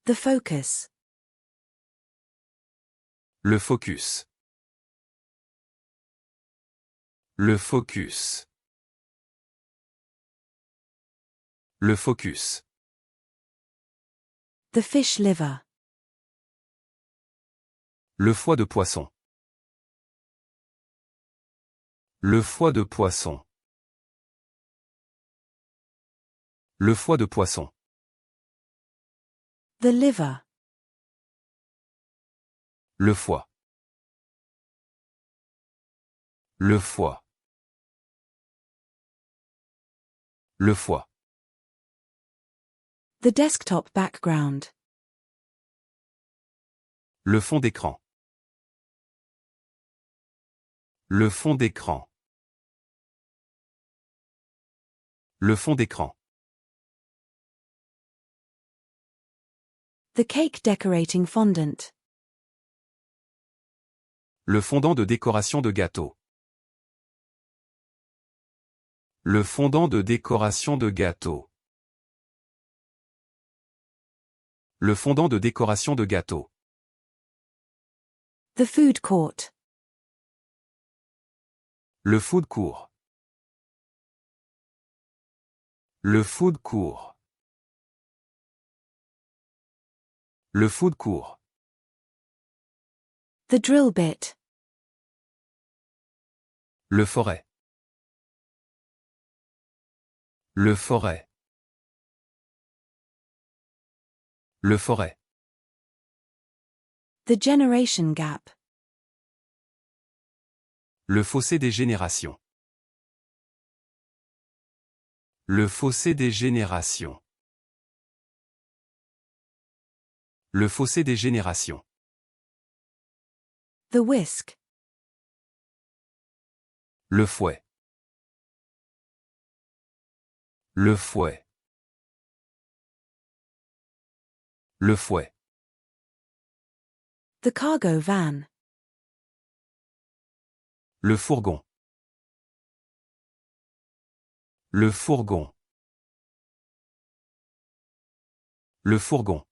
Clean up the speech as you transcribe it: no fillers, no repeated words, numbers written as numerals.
The focus. Le focus. Le focus. Le focus. The fish liver. Le foie de poisson. Le foie de poisson. Le foie de poisson. The liver. Le foie. Le foie. Le foie. The desktop background. Le fond d'écran. Le fond d'écran. Le fond d'écran. The cake decorating fondant. Le fondant de décoration de gâteau. Le fondant de décoration de gâteau. Le fondant de décoration de gâteau. The food court. Le food court. Le food court. Le food court. The drill bit. Le forêt. Le forêt. Le forêt. The generation gap. Le fossé des générations. Le fossé des générations. Le fossé des générations. The whisk. Le fouet. Le fouet. Le fouet. The cargo van. Le fourgon. Le fourgon. Le fourgon.